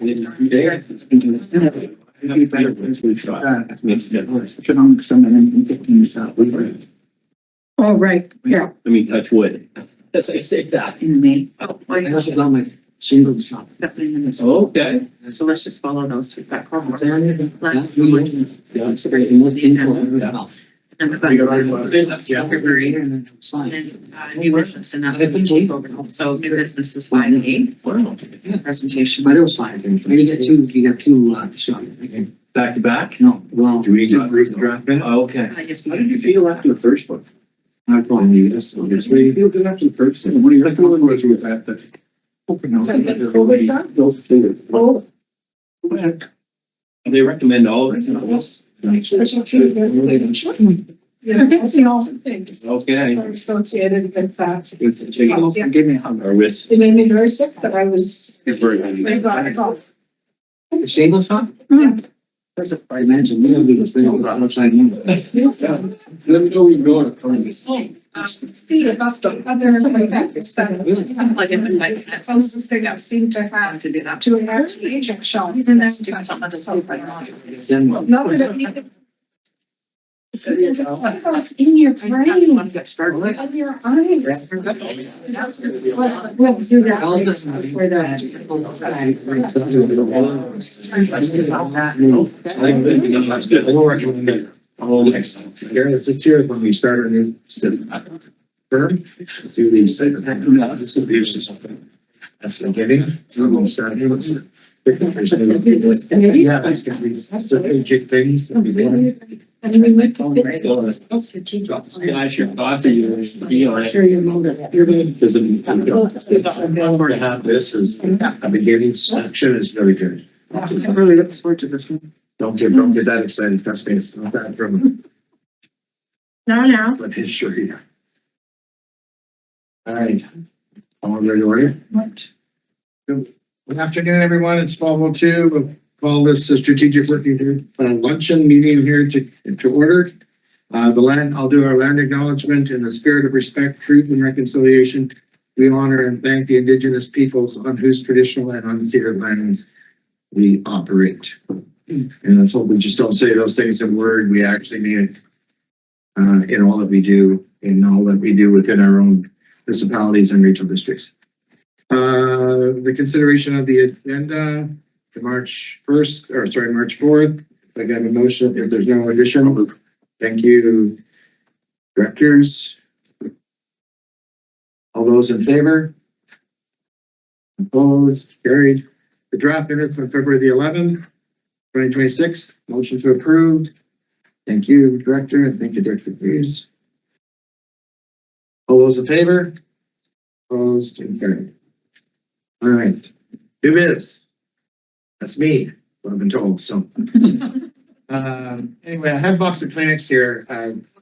It'd be better if we shot. Economic summit and 15 South. Oh, right, yeah. Let me touch wood. As I say that. In May. Oh, I wait. also got my single shot. Okay. So let's just follow those through that problem. Considering what info. And the February, and then, new business, and that's what we take over. So new business is 5A. Wow. Presentation. But it was fine. You got two shots. Back to back? No, well. Do we get the draft in? Okay. I guess. How did you feel after the first one? I probably knew this. How did you feel good after the first one? What are your thoughts with that? That's. Open those fingers. Oh, They recommend all of this. yeah, that's the awesome things. Okay. Are associated with that. Give me a hug. Or with. It made me very sick, but I was. I got it off. The single shot? Yeah. That's a, I imagine, you know, the single shot upside down. Let me know where you're going. See, about the other effects that. Like in the next. The closest thing I've seen to have To do that. to an RTA shot. He's in there doing something to celebrate. Then, Not that it needed. What goes in your brain, Get started. on your eyes. We'll do that for That's good. we'll recommend that. Here, it's here when we start a new firm, do these. This will be just something. That's the beginning. So we'll start here. Yeah, that's gonna be strategic things. And we went to. Yeah, I sure thought of you. Be on it. Sure you know that. You're good. Because to have this as a beginning section is very good. I'm really looking forward to this one. Don't get that excited, trust me, it's not that from No. history. All right. All ready to order? What? Good afternoon, everyone. It's 12:02. We'll call this a strategic working group luncheon meeting here to order. I'll do our land acknowledgement in the spirit of respect, truth, and reconciliation. We honor and thank the indigenous peoples on whose traditional and unceded lands we operate. And let's hope we just don't say those things in word. We actually mean it in all that we do, within our own municipalities and regional districts. The consideration of the agenda to March 4th. I got a motion if there's no additional. Thank you, directors. All those in favor? Opposed? Carried. The draft minutes from February the 11th, 2026. Motion to approve. Thank you, director. Thank you, Director Cruz. All those in favor? Opposed and carried. All right. Who is? That's me, what I've been told, so. Anyway, I have a box of Kleenex here.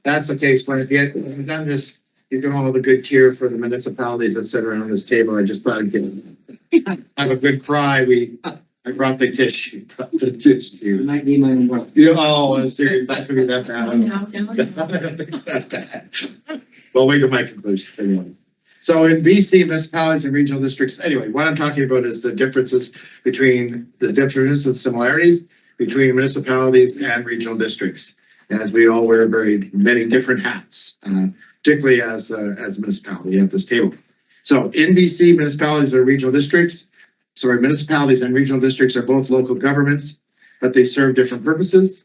That's the case when we've done this, you can all have a good tier for the municipalities that sit around this table. I just thought I'd have a good cry. I brought the tissue. Might be my umbrella. Serious, that could be that bad. Well, wait till my conclusion. Anyway. So in BC municipalities and regional districts, anyway, what I'm talking about is the differences and similarities between municipalities and regional districts. As we all wear very many different hats, particularly as a municipality at this table. So in BC, municipalities and regional districts are both local governments, but they serve different purposes.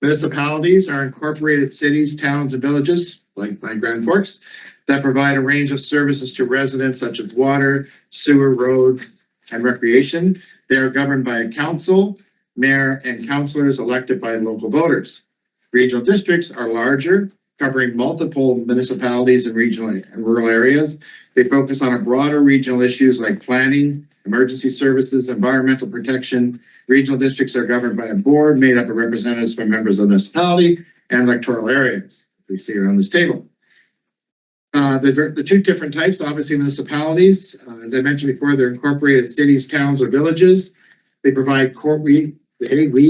Municipalities are incorporated cities, towns, and villages, like my Grand Forks, that provide a range of services to residents such as water, sewer, roads, and recreation. They are governed by a council, mayor, and councillors elected by local voters. Regional districts are larger, covering multiple municipalities and regional and rural areas. They focus on a broader regional issues like planning, emergency services, environmental protection. Regional districts are governed by a board made up of representatives from members of the municipality and electoral areas we see around this table. The two different types, obviously municipalities, as I mentioned before, they're incorporated cities, towns, or villages. They provide we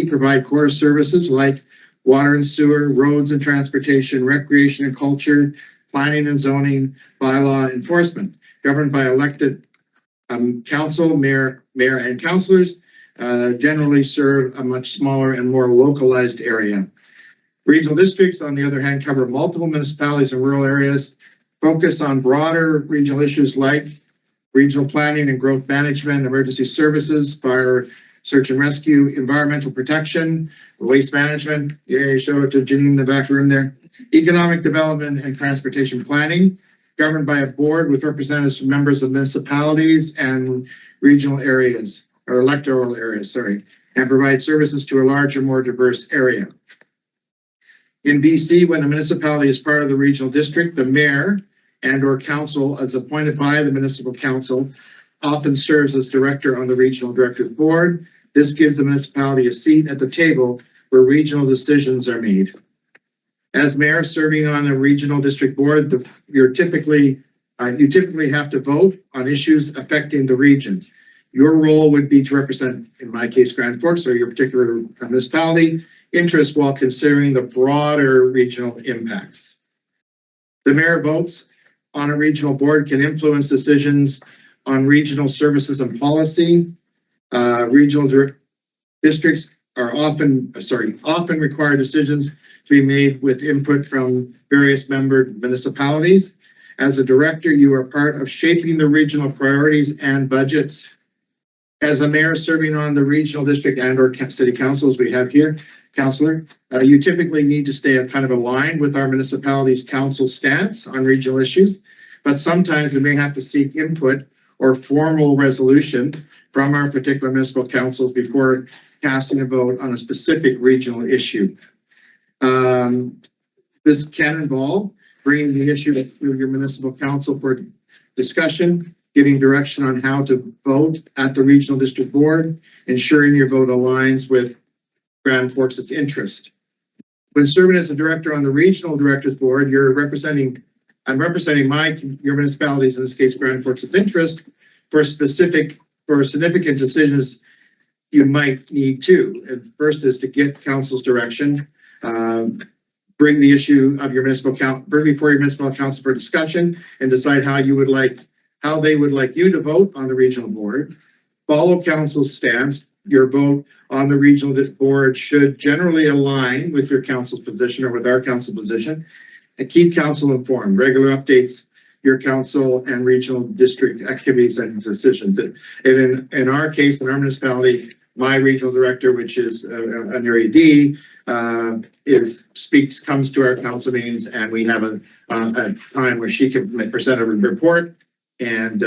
provide core services like water and sewer, roads and transportation, recreation and culture, planning and zoning, bylaw enforcement, governed by elected council, mayor, and councillors. generally serve a much smaller and more localized area. Regional districts, on the other hand, cover multiple municipalities and rural areas, focus on broader regional issues like regional planning and growth management, emergency services, fire, search and rescue, environmental protection, waste management. Yeah, show it to Janine in the back room there. Economic development and transportation planning, governed by a board with representatives from members of municipalities and regional areas, or electoral areas, sorry, and provide services to a larger, more diverse area. In BC, when a municipality is part of the regional district, the mayor and or council as appointed by the municipal council often serves as director on the regional directors board. This gives the municipality a seat at the table where regional decisions are made. As mayor serving on a regional district board, you typically have to vote on issues affecting the region. Your role would be to represent, in my case, Grand Forks or your particular municipality interest while considering the broader regional impacts. The mayor votes on a regional board can influence decisions on regional services and policy. Regional districts are often require decisions to be made with input from various member municipalities. As a director, you are part of shaping the regional priorities and budgets. As a mayor serving on the regional district and or city council, as we have here, councillor, you typically need to stay kind of aligned with our municipality's council stance on regional issues, but sometimes we may have to seek input or formal resolution from our particular municipal councils before casting a vote on a specific regional issue. This can involve bringing the issue to your municipal council for discussion, getting direction on how to vote at the regional district board, ensuring your vote aligns with Grand Forks' interest. When serving as a director on the regional directors board, I'm representing your municipalities, in this case, Grand Forks' interest for significant decisions you might need to. And first is to get council's direction, bring the issue of your municipal council, bring before your municipal council for discussion, and decide how they would like you to vote on the regional board. Follow council's stance. Your vote on the regional board should generally align with your council's position or with our council position, and keep council informed. Regular updates your council and regional district activities and decisions. And in our case, in our municipality, my regional director, which is an area D, comes to our council meetings, and we have a time where she can present a report and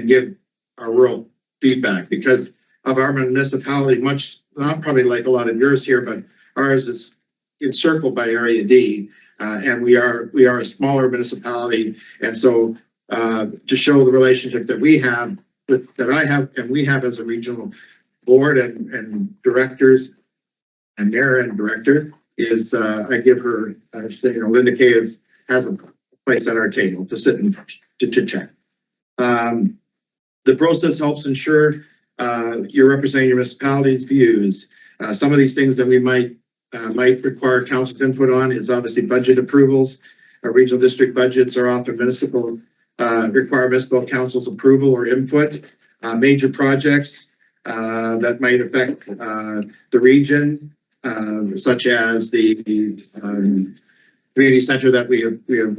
give our rural feedback, because of our municipality, not probably like a lot of yours here, but ours is encircled by area D, and we are a smaller municipality, and so to show the relationship that we have we have as a regional board and directors and mayor and director is I give her Linda Kay has a place at our table to sit and to check. The process helps ensure you're representing your municipality's views. Some of these things that we might require council's input on is obviously budget approvals. Our regional district budgets are often require municipal council's approval or input. Major projects that might affect the region, such as the community center that we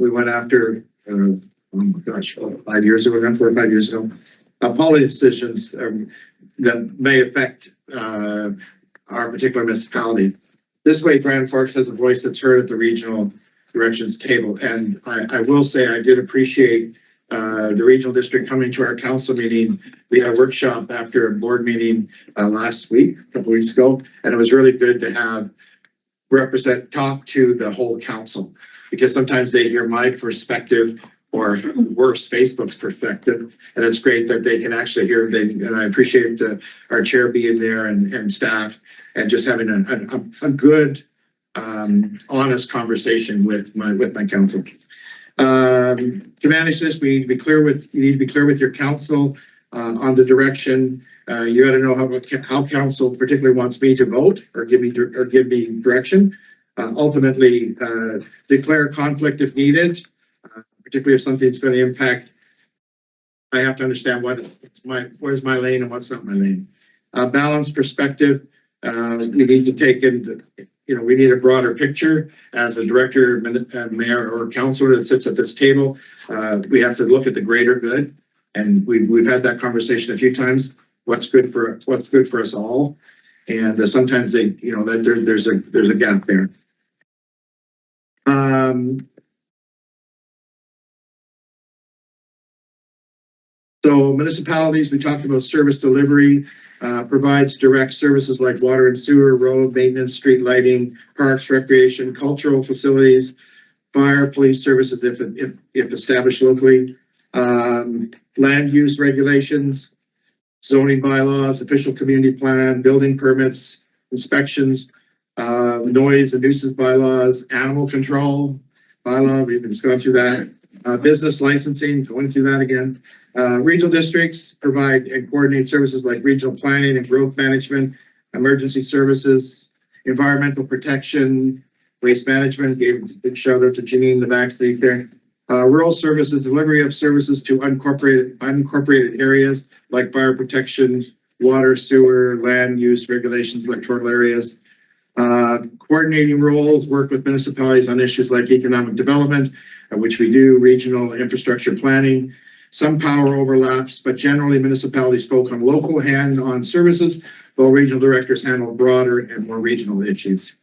went after. Oh my gosh, 5 years ago, 4 or 5 years ago. Policy decisions that may affect our particular municipality. This way, Grand Forks has a voice that's heard at the regional directions table. And I will say I did appreciate the regional district coming to our council meeting. We had a workshop after a board meeting last week, a couple weeks ago, and it was really good to have talk to the whole council, because sometimes they hear my perspective or worse, Facebook's perspective, and it's great that they can actually hear. And I appreciate our chair being there and staff, and just having a good, honest conversation with my council. To manage this, you need to be clear with your council on the direction. You got to know how council particularly wants me to vote or give me direction. Ultimately, declare conflict if needed. Particularly if something's going to impact, I have to understand where's my lane and what's not my lane. balanced perspective. We need to take into, we need a broader picture as a director, mayor, or councilor that sits at this table. We have to look at the greater good, and we've had that conversation a few times. What's good for us all, and sometimes there's a gap there. So municipalities, we talked about service delivery, provides direct services like water and sewer, road maintenance, street lighting, parks, recreation, cultural facilities, fire, police services if established locally, land use regulations, zoning bylaws, official community plan, building permits, inspections, noise and nuisance bylaws, animal control bylaw, we've just gone through that, business licensing, going through that again. Regional districts provide and coordinate services like regional planning and growth management, emergency services, environmental protection, waste management. Gave a big shout out to Janine in the backstage there. Rural services, delivery of services to unincorporated areas like fire protection, water, sewer, land use regulations, electoral areas. Coordinating roles, work with municipalities on issues like economic development, which we do, regional infrastructure planning. Some power overlaps, but generally municipalities focus on local hand-on services, while regional directors handle broader and more regional issues.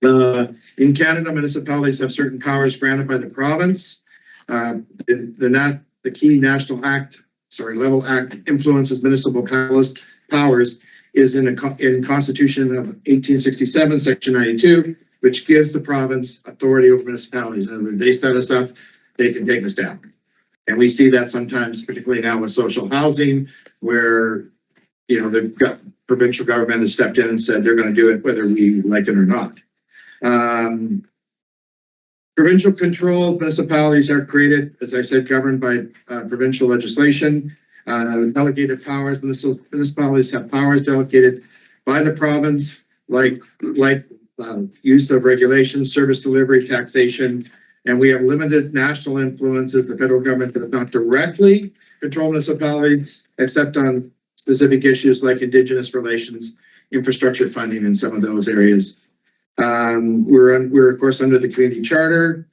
In Canada, municipalities have certain powers granted by the province. The key national level act influences municipal powers is in Constitution of 1867, Section 92, which gives the province authority over municipalities. And when they set us up, they can take us down. And we see that sometimes, particularly now with social housing, where the provincial government has stepped in and said they're going to do it whether we like it or not. Provincial controls, municipalities are created, as I said, governed by provincial legislation. Delegated powers, municipalities have powers delegated by the province, like use of regulations, service delivery, taxation, and we have limited national influences. The federal government does not directly control municipalities, except on specific issues like Indigenous relations, infrastructure funding, in some of those areas. We're of course under the community charter.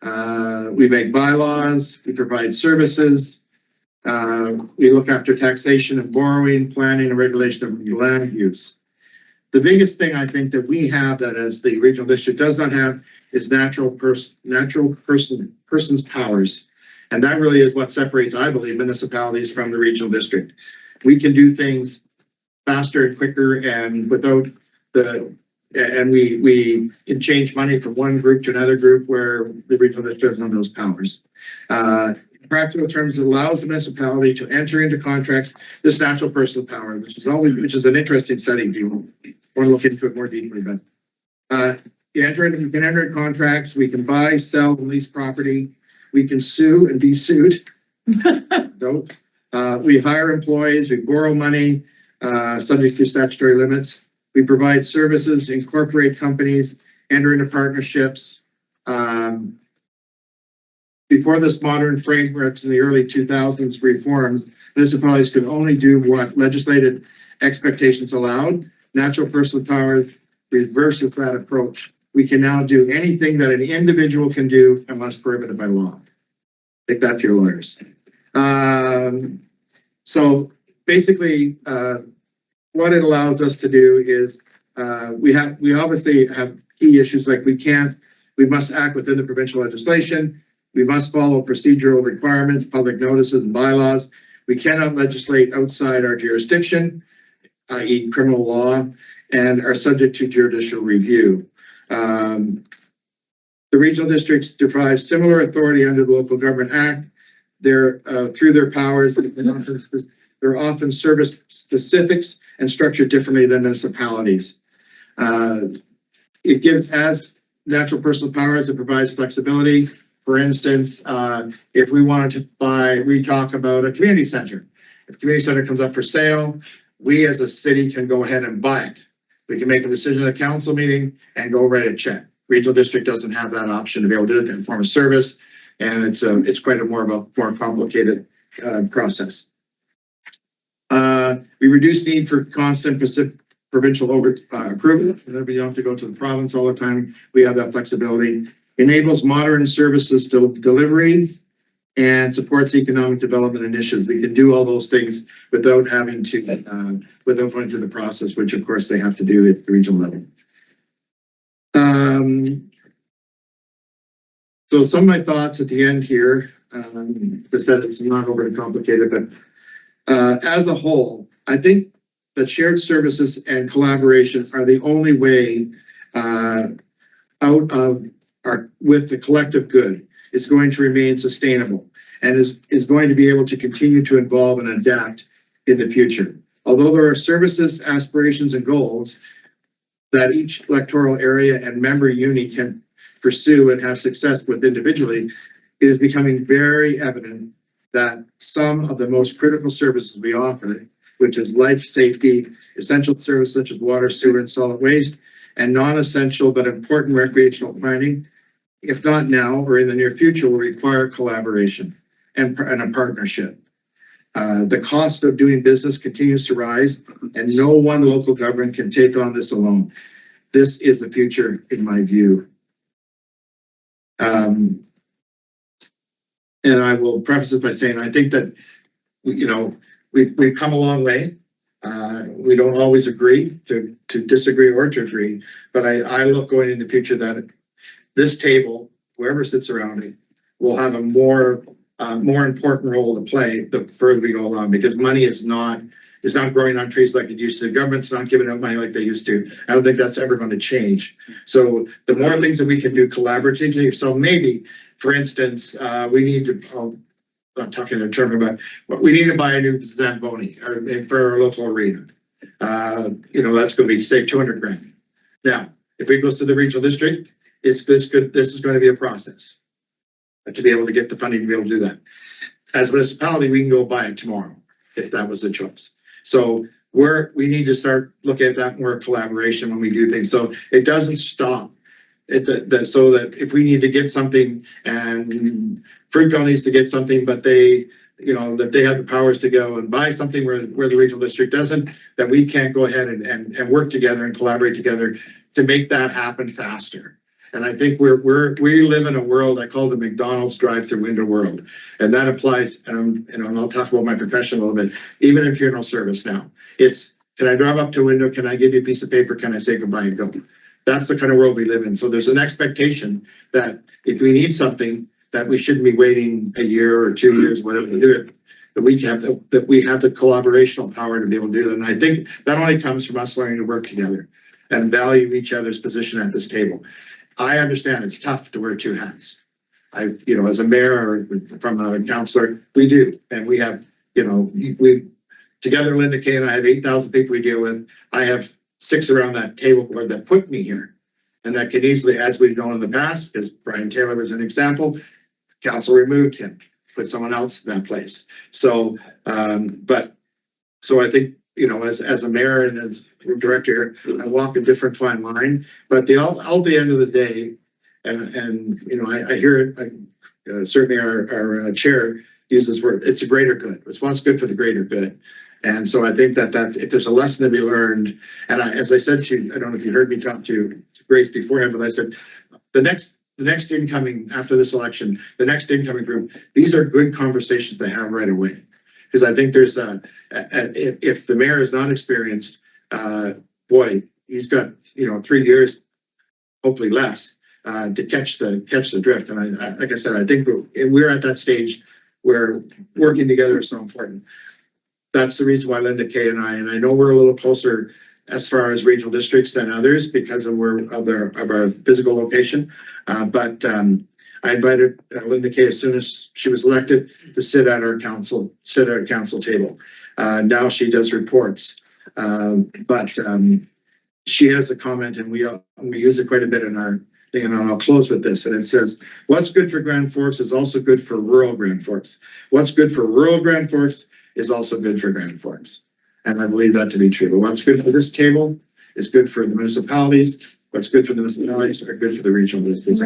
We make bylaws. We provide services. We look after taxation and borrowing, planning and regulation of land use. The biggest thing I think that we have that as the regional district does not have is natural person's powers. And that really is what separates, I believe, municipalities from the regional district. We can do things faster and quicker and without we can change money from one group to another group where the regional district doesn't have those powers. In practical terms, it allows the municipality to enter into contracts this natural personal power, which is an interesting study if you want to look into it more deeply. But you can enter in contracts. We can buy, sell, and lease property. We can sue and be sued. We hire employees. We borrow money, subject to statutory limits. We provide services, incorporate companies, enter into partnerships. Before this modern frameworks in the early 2000s reforms, municipalities could only do what legislated expectations allowed. Natural personal powers reverses that approach. We can now do anything that an individual can do unless prohibited by law. Take that to your lawyers. So basically, what it allows us to do is we obviously have key issues like we must act within the provincial legislation. We must follow procedural requirements, public notices and bylaws. We cannot legislate outside our jurisdiction, i.e. criminal law, and are subject to judicial review. The regional districts derive similar authority under the Local Government Act. Through their powers, they're often service specifics and structured differently than municipalities. It gives, as natural personal powers, it provides flexibility. For instance, if we wanted to we talk about a community center. If a community center comes up for sale, we as a city can go ahead and buy it. We can make a decision at a council meeting and go write a check. Regional district doesn't have that option to be able to do it in the form of service, and it's quite a more complicated process. We reduce need for constant provincial approval. Whenever you don't have to go to the province all the time, we have that flexibility. Enables modern services delivery and supports economic development initiatives. We can do all those things without having to, without going through the process, which of course they have to do at the regional level. So some of my thoughts at the end here, is that it's not overly complicated, but as a whole, I think that shared services and collaboration are the only way out of with the collective good is going to remain sustainable and is going to be able to continue to evolve and adapt in the future. Although there are services, aspirations, and goals that each electoral area and member uni can pursue and have success with individually, it is becoming very evident that some of the most critical services we offer, which is life safety, essential services such as water, sewer, and solid waste, and non-essential but important recreational planning, if not now or in the near future, will require collaboration and a partnership. The cost of doing business continues to rise, and no one local government can take on this alone. This is the future, in my view. And I will preface this by saying I think that we've come a long way. We don't always agree to disagree or to agree, but I look going in the future that this table, whoever sits around it, will have a more important role to play the further we go along, because money is not growing on trees like it used to. The government's not giving out money like they used to. I don't think that's ever going to change. So the more things that we can do collaboratively, so maybe, for instance, we need to, I'm not talking in terms about, but we need to buy a new Zamboni for our local arena. That's going to be, say, 200 grand. Now, if it goes to the regional district, this is going to be a process to be able to get the funding to be able to do that. As a municipality, we can go buy it tomorrow if that was the choice. So we need to start looking at that more collaboration when we do things. So it doesn't stop. So that if we need to get something and Fruitvale needs to get something, but they have the powers to go and buy something where the regional district doesn't, that we can't go ahead and work together and collaborate together to make that happen faster. And I think we live in a world I call the McDonald's drive-through window world, and that applies. And I'll talk about my profession a little bit. Even in funeral service now, it's, can I drive up to a window? Can I give you a piece of paper? Can I say goodbye and go? That's the kind of world we live in. So there's an expectation that if we need something, that we shouldn't be waiting a year or 2 years, whatever to do it. That we have the collaborational power to be able to do that. And I think that only comes from us learning to work together and value each other's position at this table. I understand it's tough to wear two hats. As a mayor or from a councillor, we do. And we have, we together, Linda Kay and I have 8,000 people we deal with. I have 6 around that table board that put me here. And that can easily, as we've known in the past, because Brian Taylor was an example, council removed him, put someone else in that place. So, so I think, as a mayor and as a director, I walk a different fine line. But at the end of the day, and I hear it. Certainly, our chair uses word. It's a greater good. It's what's good for the greater good. And so I think that's if there's a lesson to be learned. And as I said to you, I don't know if you heard me talk to Grace beforehand, but I said the next incoming after this election, the next incoming group, these are good conversations to have right away. Because I think there's if the mayor is not experienced, boy, he's got 3 years, hopefully less, to catch the drift. And like I said, I think we're at that stage where working together is so important. That's the reason why Linda Kay and I know we're a little closer as far as regional districts than others because of our physical location. But I invited Linda Kay as soon as she was elected to sit at our council table. Now she does reports, but she has a comment, and we use it quite a bit in our thing. And I'll close with this, and it says, "What's good for Grand Forks is also good for rural Grand Forks. What's good for rural Grand Forks is also good for Grand Forks." And I believe that to be true. But what's good for this table is good for the municipalities. What's good for the municipalities are good for the regional districts.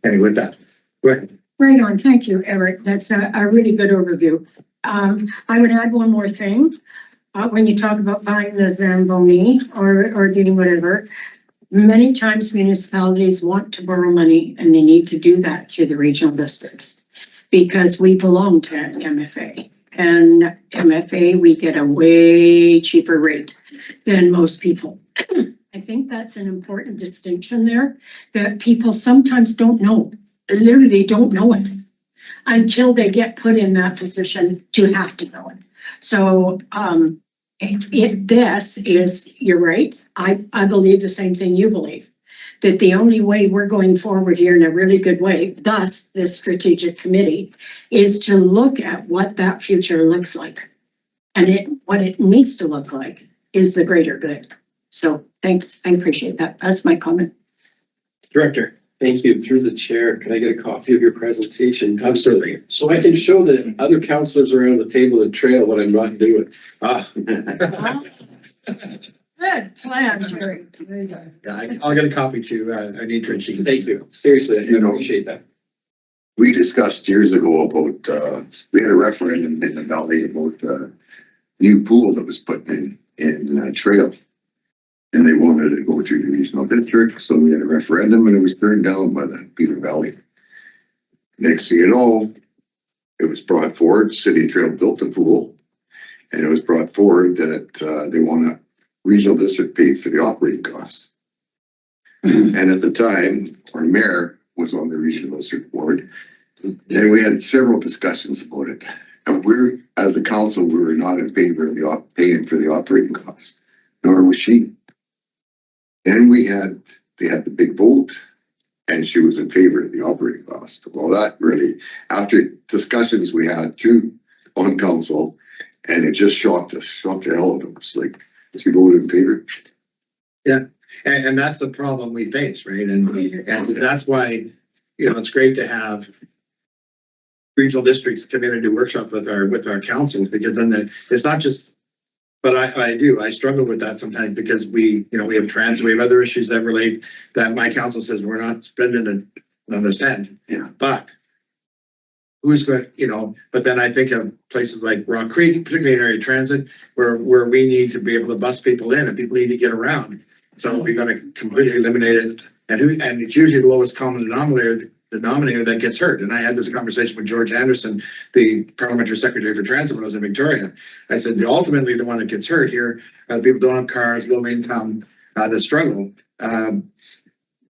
Anyway, with that, go ahead. Right on. Thank you, Eric. That's a really good overview. I would add one more thing. When you talk about buying the Zamboni or doing whatever, many times municipalities want to borrow money and they need to do that through the regional districts. Because we belong to MFA, and MFA, we get a way cheaper rate than most people. I think that's an important distinction there that people sometimes don't know. Literally don't know it until they get put in that position to have to know it. So this is, you're right. I believe the same thing you believe, that the only way we're going forward here in a really good way, thus this strategic committee, is to look at what that future looks like. And what it needs to look like is the greater good. So thanks, I appreciate that. That's my comment. Director. Thank you. Through the chair, can I get a copy of your presentation? Absolutely. So I can show the other counselors around the table the trail what I'm not doing. Good plan, Jerry. Yeah, I'll get a copy too. I need to achieve. Thank you. Seriously, I You know, appreciate that. We discussed years ago about, we had a referendum in the valley about the new pool that was put in Trail. And they wanted to go through the regional district, so we had a referendum and it was turned down by the Beaver Valley. Next thing you know, it was brought forward, City of Trail built the pool. And it was brought forward that they want a regional district pay for the operating costs. And at the time, our mayor was on the regional district board. And we had several discussions about it. And we're, as a council, we were not in favor of the paying for the operating costs, nor was she. Then they had the big vote and she was in favor of the operating cost. Well, that really, after discussions we had through on council, and it just shocked the hell out of us. Like, she voted in favor. Yeah, and that's the problem we face, right? And that's why, it's great to have regional districts come in and do workshops with our councils, because then it's not just, but I struggle with that sometimes because we have transit, we have other issues that relate, that my council says we're not spending another cent. Yeah. But who's going, but then I think of places like Rock Creek, particularly in area transit, where we need to be able to bus people in and people need to get around. So we're going to completely eliminate it. And it's usually the lowest common denominator that gets hurt. And I had this conversation with George Anderson, the parliamentary secretary for transit when I was in Victoria. I said, ultimately the one that gets hurt here are the people who don't have cars, low income, that struggle.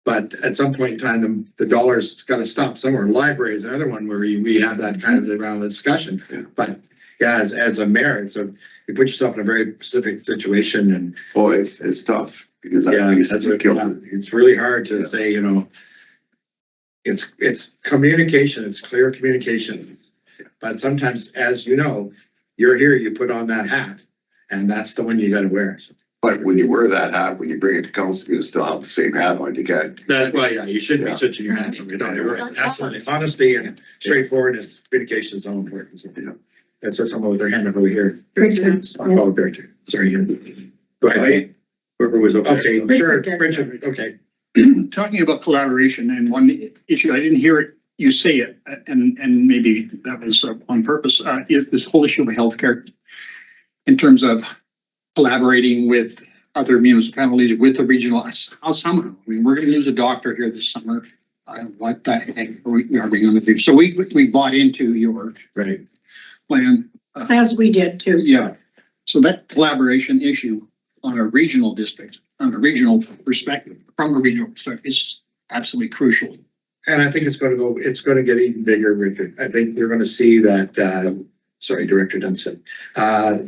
But at some point in time, the dollar's got to stop somewhere. Library is another one where we have that kind of around the discussion. Yeah. But yeah, as a mayor, you put yourself in a very specific situation, and It's tough because that's what killed it. It's really hard to say, it's communication, it's clear communication. But sometimes, as you know, you're here, you put on that hat, and that's the one you got to wear. So. But when you wear that hat, when you bring it to council, you still have the same hat on. You can't. That's why, you shouldn't be switching your hats. We don't do it. Absolutely. Honesty and straightforwardness, communication is so important. So, that's what someone with their hand up over here. Richard. Oh, Richard. Sorry. Go ahead. Whoever was okay. Okay, sure. Richard, okay. Talking about collaboration, and one issue, I didn't hear it, you say it, and maybe that was on purpose, is this whole issue of healthcare in terms of collaborating with other municipalities, with the regional, somehow. I mean, we're going to lose a doctor here this summer. What the heck are we going to do? So we bought into your plan. As we did too. Yeah. So that collaboration issue on a regional district, on a regional perspective, from a regional perspective, is absolutely crucial. And I think it's going to get even bigger, Richard. I think you're going to see that, sorry, Director Dunson, I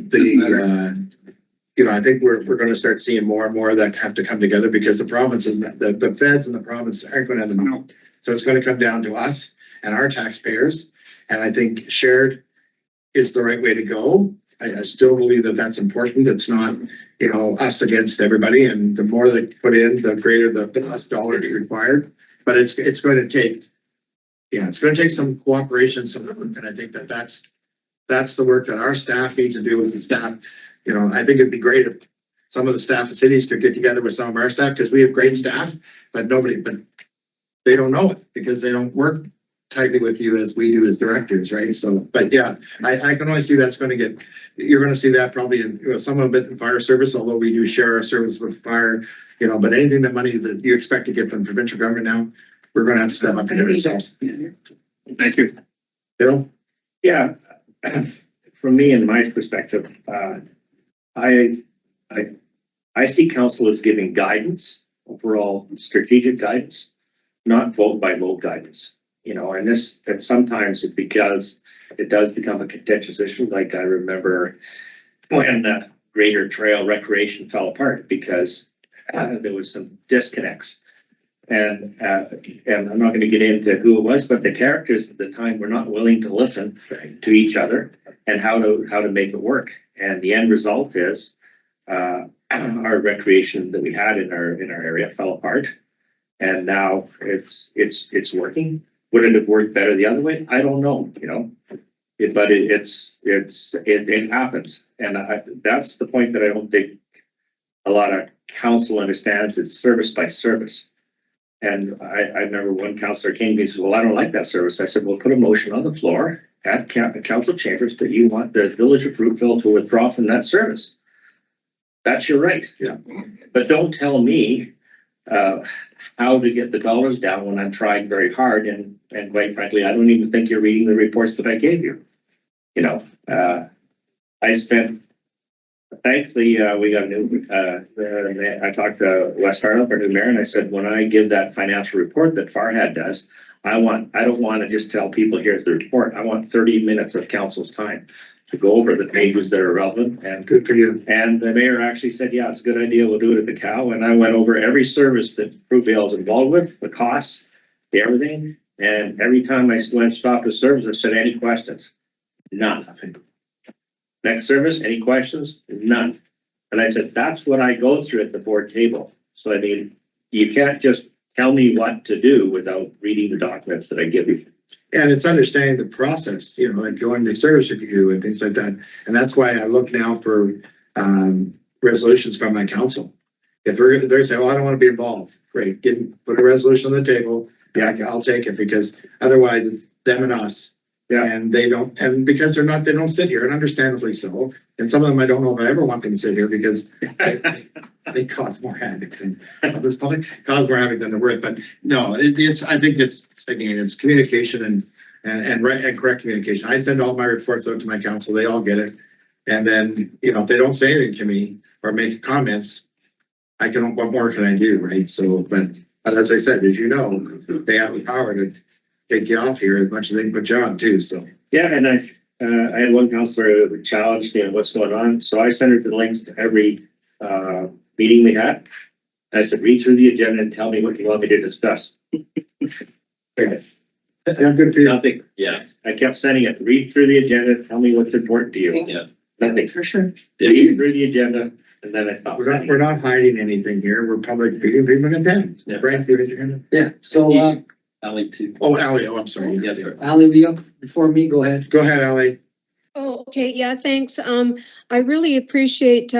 think we're going to start seeing more and more that have to come together, because the provinces, the feds and the province aren't going to have the money. So it's going to come down to us and our taxpayers. And I think shared is the right way to go. I still believe that that's important. It's not, us against everybody. And the more they put in, the greater the less dollars required. But it's going to take, it's going to take some cooperation, some work. And I think that's the work that our staff needs to do with the staff. I think it'd be great if some of the staff of cities could get together with some of our staff, because we have great staff, but they don't know it because they don't work tightly with you as we do as directors, right? So, but yeah, I can only see that's gonna get, you're gonna see that probably in, you know, some of it in fire service, although we do share our service with fire, you know, but anything, the money that you expect to get from provincial government now, we're gonna have to step up and do it ourselves. Thank you. Bill? Yeah, from me and my perspective, I see council as giving guidance, overall strategic guidance, not vote by vote guidance. You know, and sometimes it's because it does become a contentious issue. Like I remember when the Greater Trail Recreation fell apart because there was some disconnects. And I'm not going to get into who it was, but the characters at the time were not willing to listen to each other and how to make it work. And the end result is our recreation that we had in our area fell apart, and now it's working. Would it have worked better the other way? I don't know. You know, but it happens, and that's the point that I don't think a lot of council understands. It's service by service. And I remember one councillor came to me and said, well, I don't like that service. I said, well, put a motion on the floor at council chambers that you want the village of Fruitville to withdraw from that service. That's your right. Yeah. But don't tell me how to get the dollars down when I'm trying very hard. And quite frankly, I don't even think you're reading the reports that I gave you. You know, I spent, thankfully, we got a new, I talked to West Harlem, our new mayor, and I said, when I give that financial report that Farhad does, I don't want to just tell people, here's the report. I want 30 minutes of council's time to go over the pages that are relevant. And Good for you. And the mayor actually said, yeah, it's a good idea. We'll do it at the cow. And I went over every service that Fruitvale is involved with, the costs, the everything. And every time I went stopped a service, I said, any questions? None. Next service, any questions? None. And I said, that's what I go through at the board table. So I mean, you can't just tell me what to do without reading the documents that I give you. And it's understanding the process, you know, like going to service review and things like that. And that's why I look now for resolutions from my council. If they're saying, well, I don't want to be involved, great, put a resolution on the table. Yeah, I'll take it, because otherwise it's them and us. Yeah. And they don't, and because they don't sit here, and understandably so. And some of them, I don't know if I ever want them to sit here, because they cause more havoc than this public, cause more havoc than they're worth. But no, I think it's, again, it's communication and correct communication. I send all my reports out to my council, they all get it. And then, you know, if they don't say anything to me or make comments, what more can I do, right? So, but as I said, as you know, they have the power to take you off here as much as they can put you on too, so. Yeah, and I had one counselor who challenged me on what's going on, so I sent her the links to every meeting we had. And I said, read through the agenda and tell me what you want me to discuss. Yeah, good for you. Nothing. Yes. I kept sending it, read through the agenda, tell me what's important to you. Yeah. Nothing. For sure. Read through the agenda, and then I thought. We're not hiding anything here. We're public, people can attend. Yeah. Frank, you raise your hand? Yeah, so, Ally too. Oh, Ally, I'm sorry. Yeah, Ali, were you up before me? Go ahead. Go ahead, Ally. Oh, okay. Yeah, thanks. I really appreciate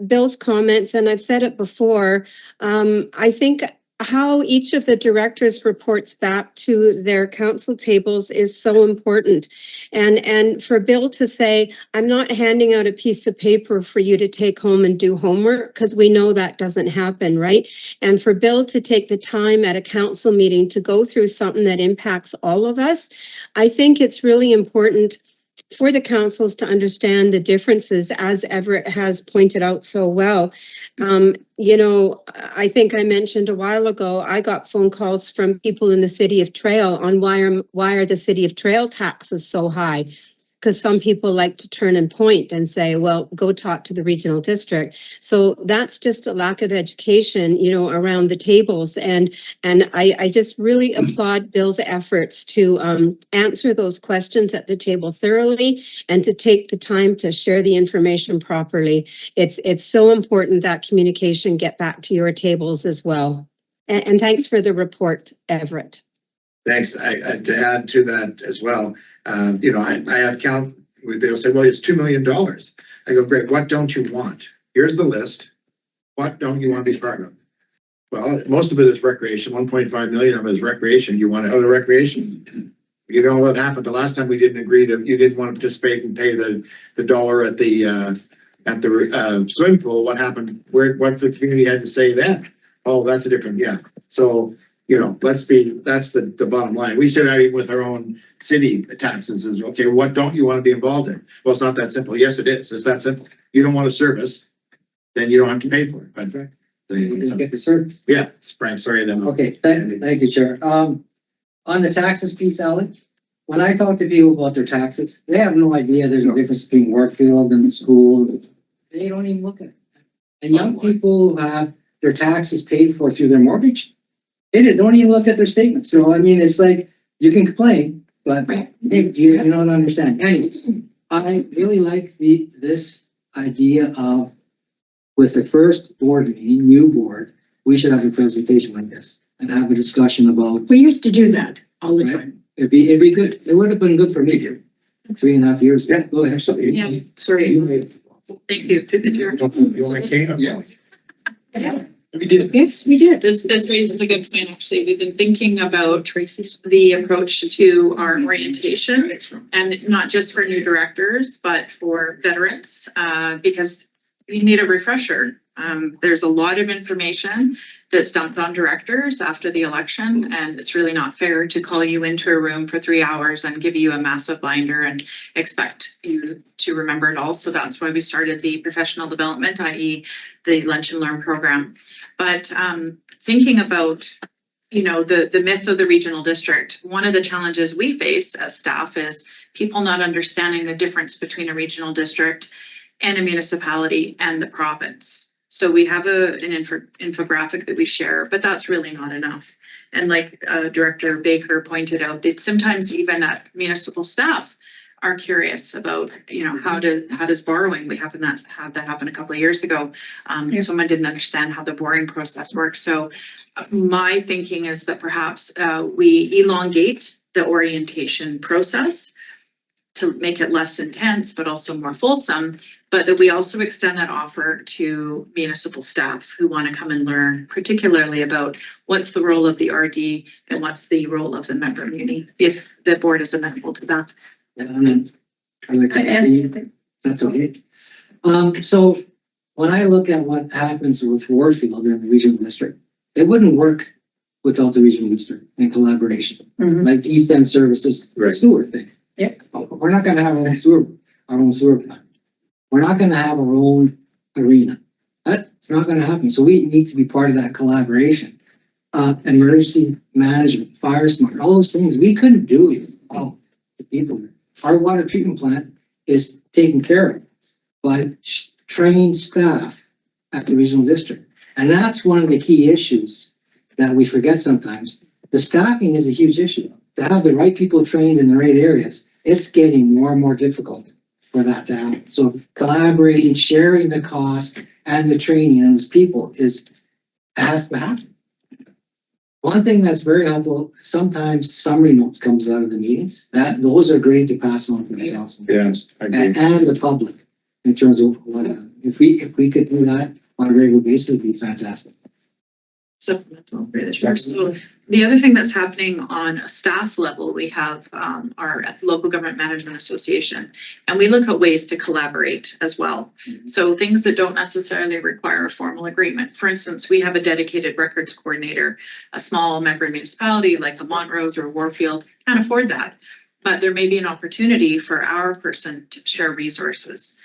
Bill's comments, and I've said it before. I think how each of the directors reports back to their council tables is so important. And for Bill to say, I'm not handing out a piece of paper for you to take home and do homework, because we know that doesn't happen, right? And for Bill to take the time at a council meeting to go through something that impacts all of us, I think it's really important for the councils to understand the differences, as Everett has pointed out so well. You know, I think I mentioned a while ago, I got phone calls from people in the city of Trail on why are the city of Trail taxes so high? Because some people like to turn and point and say, well, go talk to the regional district. So that's just a lack of education, you know, around the tables. And I just really applaud Bill's efforts to answer those questions at the table thoroughly and to take the time to share the information properly. It's so important that communication get back to your tables as well. And thanks for the report, Everett. Thanks. To add to that as well, you know, I have they'll say, well, it's $2 million. I go, great, what don't you want? Here's the list. What don't you want to be part of? Well, most of it is recreation, 1.5 million of it is recreation. You want to, other recreation? You know what happened the last time we didn't agree to, you didn't want to participate and pay the dollar at the swimming pool. What happened? What the community had to say then? Oh, that's a different, yeah. So, you know, that's the bottom line. We said that even with our own city taxes is, okay, what don't you want to be involved in? Well, it's not that simple. Yes, it is. It's that simple. You don't want a service, then you don't have to pay for it. But You didn't get the service. yeah, Frank, sorry then. Okay, thank you, Chair. On the taxes piece, Alex, when I talk to people about their taxes, they have no idea there's a difference between Warfield and the school. They don't even look at it. And young people who have their taxes paid for through their mortgage, don't even look at their statements. So, I mean, it's like, you can complain, but you don't understand. Anyway, I really like this idea of, with the first board meeting, new board, we should have a presentation like this and have a discussion about, We used to do that all the Right. time. it'd be good. It would have been good for me, 3.5 years. ago. Yeah, Go ahead. absolutely. Yeah, sorry. Thank you. Through the chair. You want to change it? Yeah. We did. Yes, we did. This raises a good point, actually. We've been thinking about the approach to our orientation, and not just for new directors, but for veterans, because we need a refresher. There's a lot of information that's dumped on directors after the election, and it's really not fair to call you into a room for 3 hours and give you a massive binder and expect you to remember it all. So that's why we started the professional development, i.e. the Lunch and Learn program. But thinking about, you know, the myth of the regional district, one of the challenges we face as staff is people not understanding the difference between a regional district and a municipality and the province. So we have an infographic that we share, but that's really not enough. And like Director Baker pointed out, that sometimes even at municipal staff are curious about, you know, how does borrowing, we had that happen a couple of years ago. Someone didn't understand how the borrowing process works. So my thinking is that perhaps we elongate the orientation process to make it less intense, but also more fulsome, but that we also extend that offer to municipal staff who want to come and learn, particularly about what's the role of the RD and what's the role of the member muni, if the board is amenable to that. I'd like to continue. That's okay. So when I look at what happens with Warfield in the regional district, it wouldn't work without the regional district and collaboration, Mhm. like East End Services, Right. sewer thing. Yeah. We're not gonna have our own sewer plant. We're not gonna have our own arena. That's not gonna happen. So we need to be part of that collaboration. Emergency management, fire smart, all those things, we couldn't do it. All the people, our water treatment plant is taken care of by trained staff at the regional district. And that's one of the key issues that we forget sometimes. The staffing is a huge issue. To have the right people trained in the right areas, it's getting more and more difficult for that to happen. So collaborating, sharing the cost and the training of those people has to happen. One thing that's very helpful, sometimes summary notes comes out of the meetings. Those are great to pass on to the council. Yes, I agree. And the public in terms of what, if we could do that on a regular basis, it'd be fantastic. Supplemental for the chair. So the other thing that's happening on a staff level, we have our local government management association, and we look at ways to collaborate as well. So things that don't necessarily require a formal agreement. For instance, we have a dedicated records coordinator. A small member municipality like a Montrose or Warfield can't afford that. But there may be an opportunity for our person to share resources,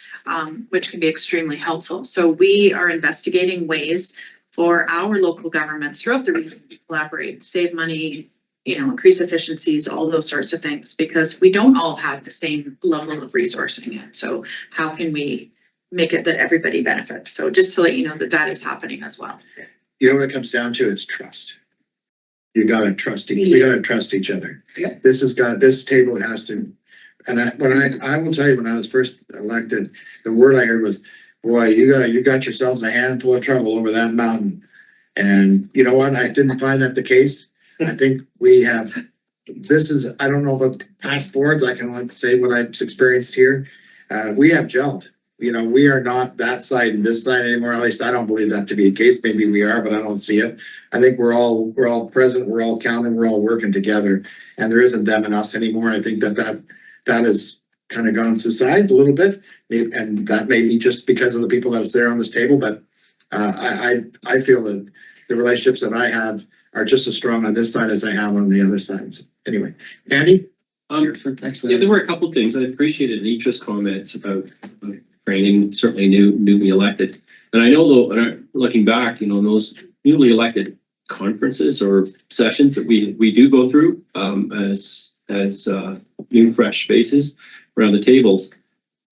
which can be extremely helpful. So we are investigating ways for our local governments throughout the region to collaborate, save money, you know, increase efficiencies, all those sorts of things, because we don't all have the same level of resourcing it. So how can we make it that everybody benefits? So just to let you know that that is happening as well. You know what it comes down to? It's trust. You gotta trust, we gotta trust each other. Yeah. This table has to, and I will tell you, when I was first elected, the word I heard was, boy, you got yourselves a handful of trouble over that mountain. And you know what? I didn't find that the case. I think we have, I don't know about past boards. I can only say what I've experienced here. We have gelled. you know, we are not that side and this side anymore. At least I don't believe that to be the case. Maybe we are, but I don't see it. I think we're all present, we're all counting, we're all working together, and there isn't them and us anymore. I think that has kind of gone to the side a little bit, and that may be just because of the people that are there on this table, but I feel that the relationships that I have are just as strong on this side as I have on the other sides. Anyway, Andy? Yeah, there were a couple of things. I appreciated Anitra's comments about training, certainly newly elected. And I know though, looking back, you know, those newly elected conferences or sessions that we do go through as new fresh faces around the tables,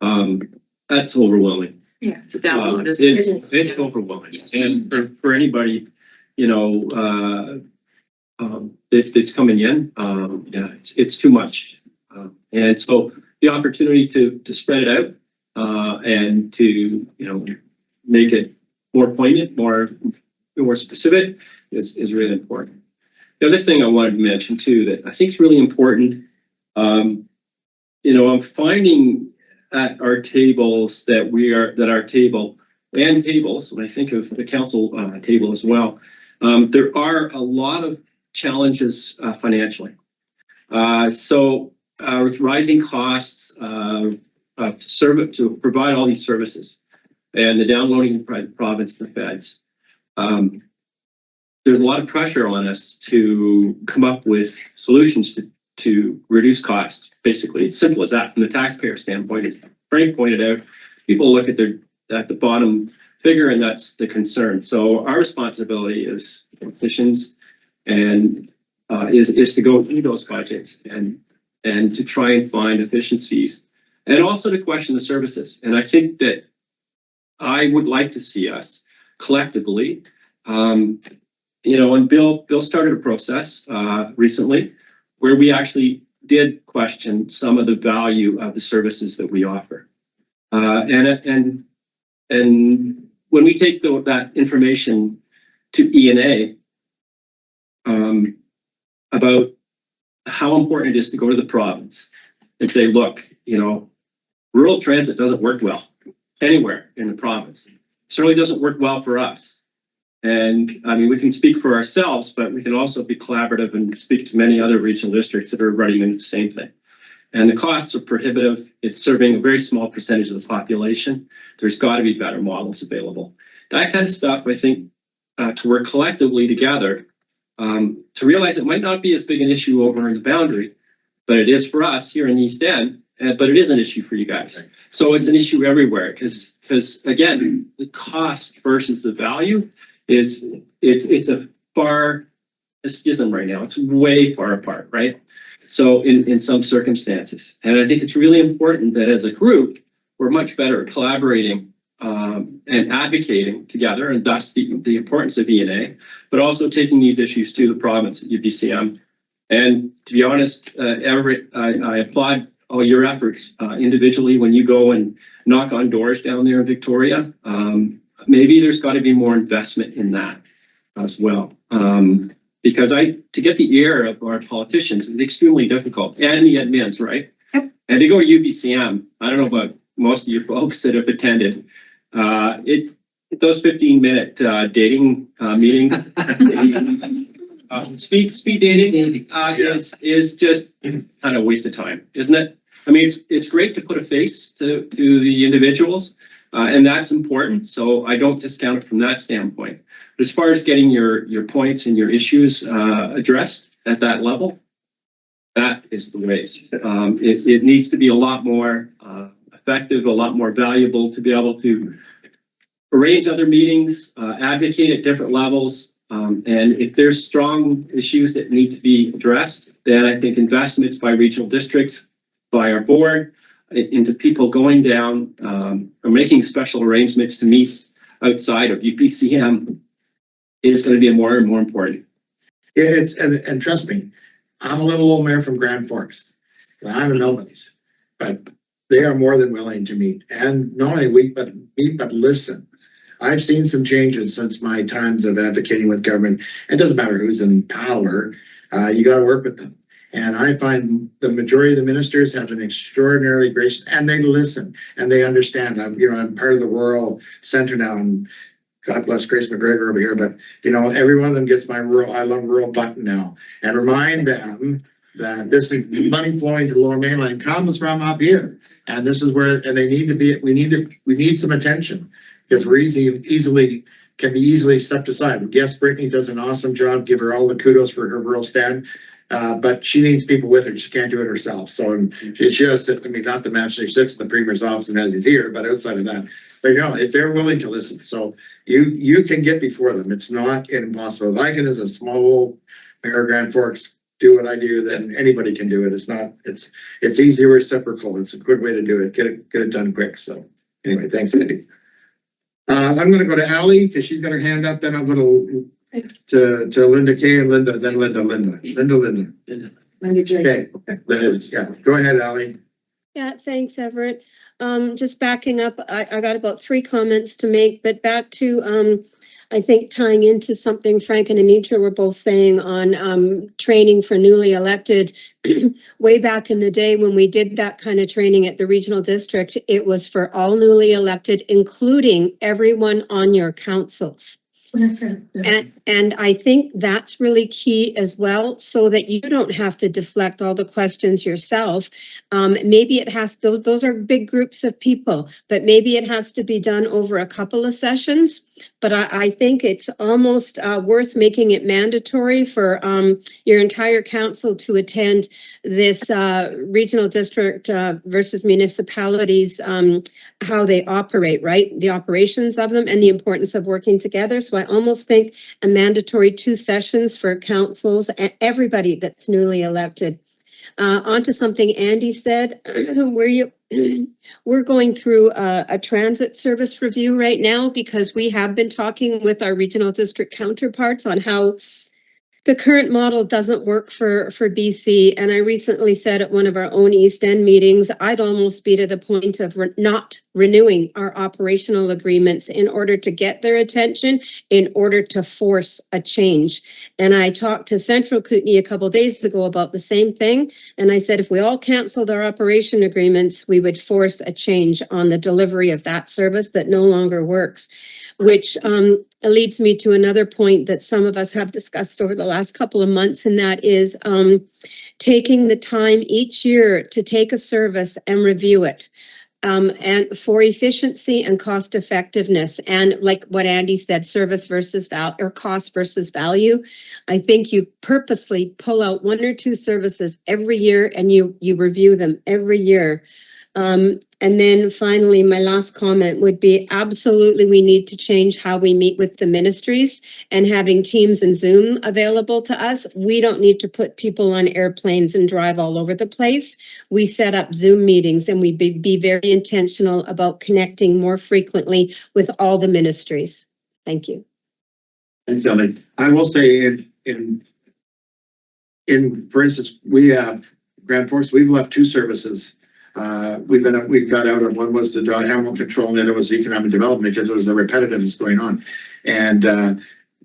that's overwhelming. Yeah, it's a download. It's overwhelming. And for anybody, you know, it's coming in, yeah, it's too much. And so the opportunity to spread it out and to, you know, make it more poignant, more specific is really important. The other thing I wanted to mention too, that I think is really important, you know, I'm finding at our tables that our table and tables, when I think of the council table as well, there are a lot of challenges financially. So with rising costs to provide all these services and the downloading province and the feds, there's a lot of pressure on us to come up with solutions to reduce costs. Basically, it's simple as that from the taxpayer standpoint. As Frank pointed out, people look at the bottom figure, and that's the concern. So our responsibility as politicians and is to go through those budgets and to try and find efficiencies, and also to question the services. And I think that I would like to see us collectively, you know, and Bill started a process recently where we actually did question some of the value of the services that we offer. And when we take that information to E&A about how important it is to go to the province and say, look, you know, rural transit doesn't work well anywhere in the province. It certainly doesn't work well for us. And I mean, we can speak for ourselves, but we can also be collaborative and speak to many other regional districts that are running into the same thing. And the costs are prohibitive. It's serving a very small percentage of the population. There's got to be better models available. That kind of stuff, I think, to work collectively together, to realize it might not be as big an issue over in the Boundary, but it is for us here in the East End, but it is an issue for you guys. So it's an issue everywhere because again, the cost versus the value it's a schism right now. It's way far apart, right? So in some circumstances, and I think it's really important that as a group, we're much better at collaborating and advocating together, and thus the importance of E&A, but also taking these issues to the province at UBCM. And to be honest, Everett, I applaud all your efforts individually when you go and knock on doors down there in Victoria. Maybe there's got to be more investment in that as well. Because to get the ear of our politicians is extremely difficult, and the admins, right? Yep. And to go to UBCM, I don't know about most of you folks that have attended, those 15-minute dating meetings, speed dating is just kind of a waste of time, isn't it? I mean, it's great to put a face to the individuals, and that's important. So I don't discount it from that standpoint. But as far as getting your points and your issues addressed at that level, that is the waste. It needs to be a lot more effective, a lot more valuable to be able to arrange other meetings, advocate at different levels. And if there's strong issues that need to be addressed, then I think investments by regional districts, by our board, into people going down or making special arrangements to meet outside of UBCM is going to be more and more important. And trust me, I'm a little old man from Grand Forks. I'm a nobody's, but they are more than willing to meet, and not only meet, but listen. I've seen some changes since my times of advocating with government. It doesn't matter who's in power. You got to work with them. And I find the majority of the ministers have an extraordinarily gracious, and they listen and they understand. I'm part of the rural center now, and God bless Grace McGregor over here, but every one of them gets my I love rural button now, and remind them that this is money flowing to the Lower Mainland comes from up here. And this is where, and they need to be, we need some attention, because we're can be easily stepped aside. Yes, Brittany does an awesome job. Give her all the kudos for her rural stand. But she needs people with her. She can't do it herself. So she just, not the match, she sits in the premier's office and as he's here, but outside of that, but if they're willing to listen, so you can get before them. It's not impossible. If I can, as a small Mayor of Grand Forks, do what I do, then anybody can do it. It's easy reciprocal. It's a good way to do it. Get it done quick. So anyway, thanks, Andy. I'm gonna go to Ally because she's got her hand up, then I'm gonna to Linda Kay and Linda. Linda J. Okay, yeah, go ahead, Ally. Yeah, thanks, Everett. Just backing up, I got about 3 comments to make, but back to, I think tying into something Frank and Anitra were both saying on training for newly elected. Way back in the day when we did that kind of training at the regional district, it was for all newly elected, including everyone on your councils. And I think that's really key as well, so that you don't have to deflect all the questions yourself. Maybe it has, those are big groups of people, but maybe it has to be done over a couple of sessions. But I think it's almost worth making it mandatory for your entire council to attend this regional district versus municipalities, how they operate, right? The operations of them and the importance of working together. So I almost think a mandatory 2 sessions for councils and everybody that's newly elected. On to something Andy said, we're going through a transit service review right now, because we have been talking with our regional district counterparts on how the current model doesn't work for BC. And I recently said at one of our own East End meetings, I'd almost be to the point of not renewing our operational agreements in order to get their attention, in order to force a change. And I talked to Central Kootenay a couple of days ago about the same thing. And I said, if we all canceled our operation agreements, we would force a change on the delivery of that service that no longer works. Which leads me to another point that some of us have discussed over the last couple of months, and that is taking the time each year to take a service and review it. And for efficiency and cost effectiveness, and like what Andy said, service versus value or cost versus value. I think you purposely pull out 1 or 2 services every year and you review them every year. And then finally, my last comment would be absolutely we need to change how we meet with the ministries, and having Teams and Zoom available to us. We don't need to put people on airplanes and drive all over the place. We set up Zoom meetings and we be very intentional about connecting more frequently with all the ministries. Thank you. Thanks, Ellen. I will say for instance, we have Grand Forks, we've left 2 services. We got out of, one was the animal control, and the other was economic development, because it was the repetitiveness going on. And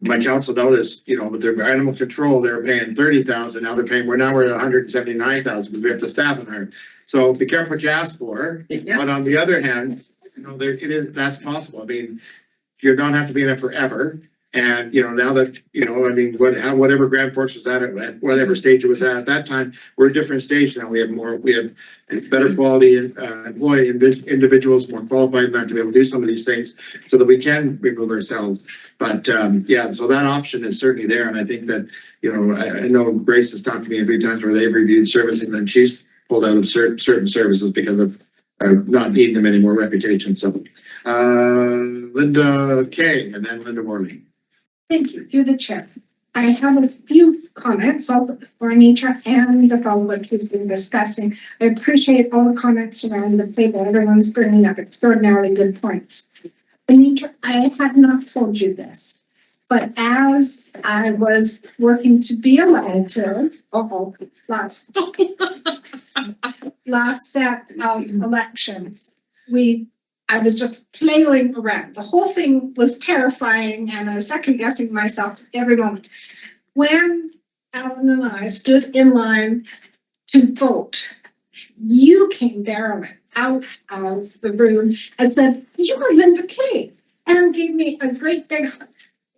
my council noticed, with their animal control, they were paying 30,000. Now we're at 179,000 because we have to staff in there. So be careful what you ask for. Yeah. But on the other hand, that's possible. I mean, you don't have to be in it forever. And, now that, whatever Grand Forks was at whatever stage it was at that time, we're a different stage now. We have better quality employee individuals, more qualified not to be able to do some of these things so that we can remove ourselves. But, so that option is certainly there. And I think that, I know Grace has talked to me a few times where they've reviewed services and she's pulled out of certain services because of not needing them anymore, reputation. So, Linda Kay and then Linda Morley. Thank you. Through the chair. I have a few comments for Anitra and about what we've been discussing. I appreciate all the comments around the table. Everyone's bringing up extraordinarily good points. Anitra, I had not told you this, but as I was working to be elected, last set of elections, I was just flailing around. The whole thing was terrifying, and I was second guessing myself every moment. When Alan and I stood in line to vote. You came barreling out of the room and said, "You're Linda Kay," and gave me a great big hug.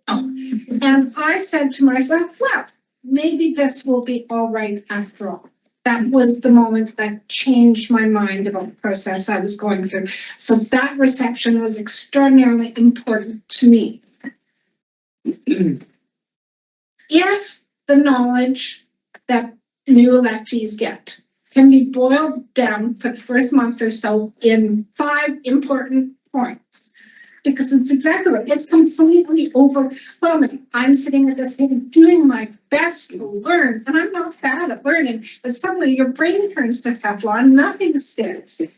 And I said to myself, well, maybe this will be all right after all. That was the moment that changed my mind about the process I was going through. So that reception was extraordinarily important to me. If the knowledge that new electees get can be boiled down for the first month or so in 5 important points, because it's exactly right. It's completely overwhelming. I'm sitting at this table doing my best to learn, and I'm not bad at learning, but suddenly your brain turns to Teflon, nothing sticks. It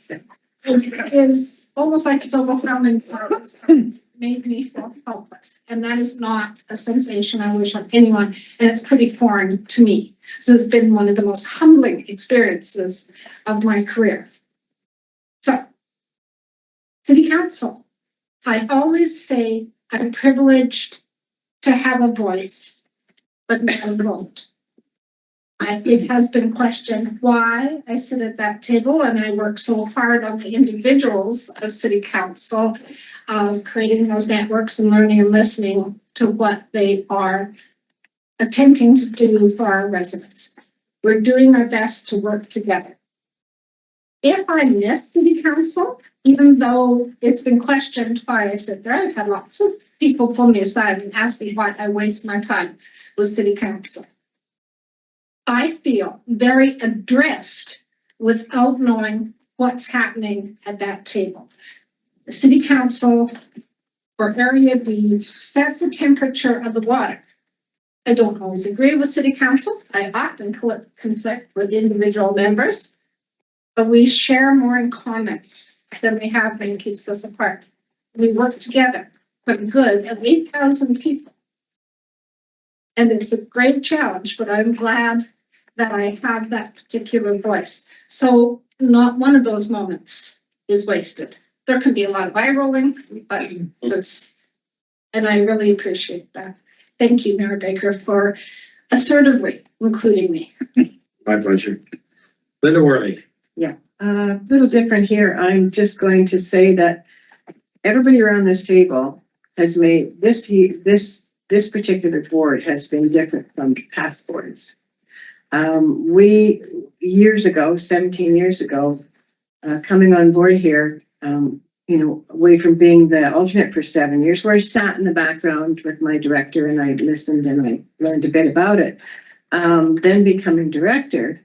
is almost like it's overwhelming. Made me feel helpless, and that is not a sensation I wish on anyone, and it's pretty foreign to me. So it's been one of the most humbling experiences of my career. So, City Council. I always say I'm privileged to have a voice, but not a vote. It has been questioned why I sit at that table and I work so hard on the individuals of City Council, creating those networks and learning and listening to what they are attempting to do for our residents. We're doing our best to work together. If I miss City Council, even though it's been questioned why I sit there, I've had lots of people pull me aside and ask me why I waste my time with City Council. I feel very adrift without knowing what's happening at that table. The City Council for Area B sets the temperature of the water. I don't always agree with City Council. I often conflict with individual members, but we share more in common than we have been keeps us apart. We work together for the good of 8,000 people. And it's a great challenge, but I'm glad that I have that particular voice. So not one of those moments is wasted. There can be a lot of eye rolling, but and I really appreciate that. Thank you, Mayor Baker, for assertively including me. My pleasure. Linda Worley. A little different here. I'm just going to say that everybody around this table has made this particular board has been different from past boards. We years ago, 17 years ago, coming on board here, away from being the alternate for 7 years, where I sat in the background with my director and I listened and I learned a bit about it. Then becoming director.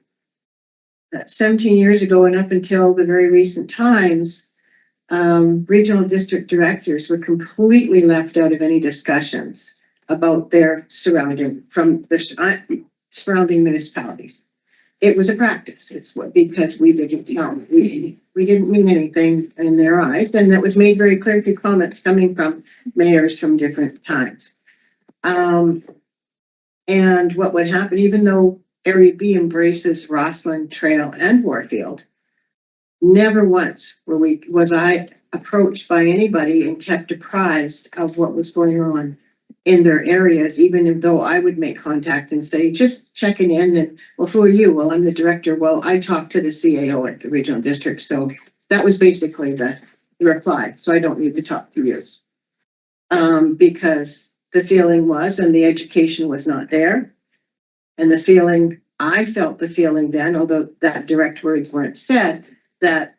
17 years ago and up until the very recent times, regional district directors were completely left out of any discussions about their surrounding municipalities. It was a practice. It's because we didn't know. We didn't mean anything in their eyes, and that was made very clear through comments coming from mayors from different times. And what would happen, even though Area B embraces Rossland, Trail, and Warfield, never once was I approached by anybody and kept apprised of what was going on in their areas, even though I would make contact and say, just checking in, and well, who are you? Well, I'm the director. Well, I talked to the CAO at the regional district. So that was basically the reply. So I don't need to talk to you. Because the feeling was, and the education was not there. And the feeling, I felt the feeling then, although that direct words weren't said, that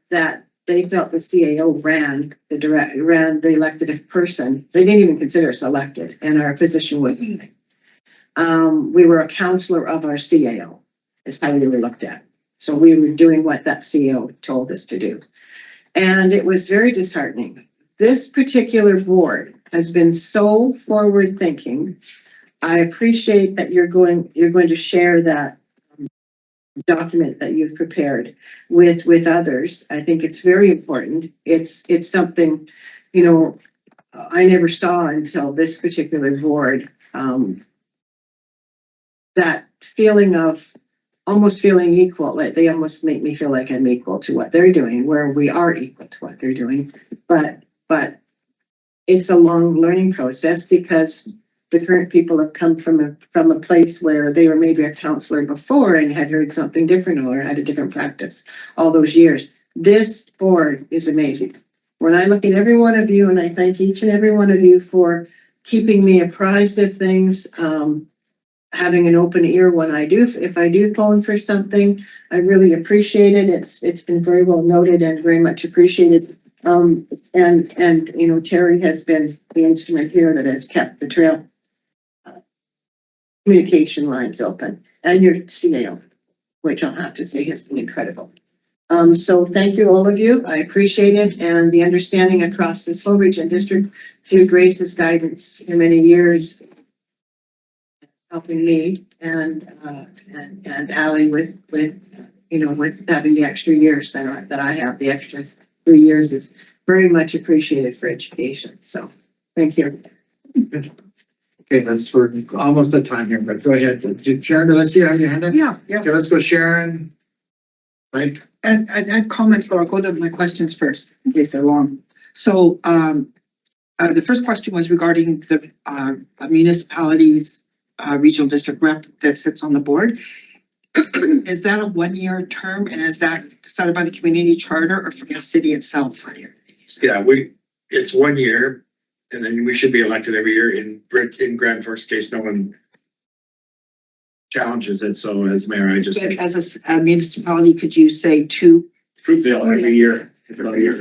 they felt the CAO ran the elected person. They didn't even consider us elected, and our position was, we were a counselor of our CAO, is how we were looked at. So we were doing what that CAO told us to do. And it was very disheartening. This particular board has been so forward thinking. I appreciate that you're going to share that document that you've prepared with others. I think it's very important. It's something, I never saw until this particular board, that feeling of almost feeling equal. Like they almost make me feel like I'm equal to what they're doing, where we are equal to what they're doing. But it's a long learning process because the current people have come from a place where they were maybe a counselor before and had heard something different or had a different practice all those years. This board is amazing. When I look at every one of you, and I thank each and every one of you for keeping me apprised of things, having an open ear when if I do phone for something, I really appreciate it. It's been very well noted and very much appreciated. And you know, Terry has been the instrument here that has kept the trail communication lines open, and your CAO, which I'll have to say has been incredible. So thank you, all of you. I appreciate it, and the understanding across this whole region district through Grace's guidance in many years, helping me and Ally with you know, with having the extra years that I have, the extra 3 years is very much appreciated for education. So thank you. Okay, we're almost at time here, but go ahead. Sharon, did I see you have your hand up? Yeah. Okay, let's go Sharon. Mike? And I had comments, but I'll go to my questions first in case they're long. So, the first question was regarding the municipalities, regional district rep that sits on the board. Is that a 1-year term, and is that decided by the community charter or from the city itself? Yeah, it's 1 year, and then we should be elected every year. In Grand Forks case, no one challenges it, so as mayor, I just. But as a municipality, could you say 2? Fruitvale every year. Every year,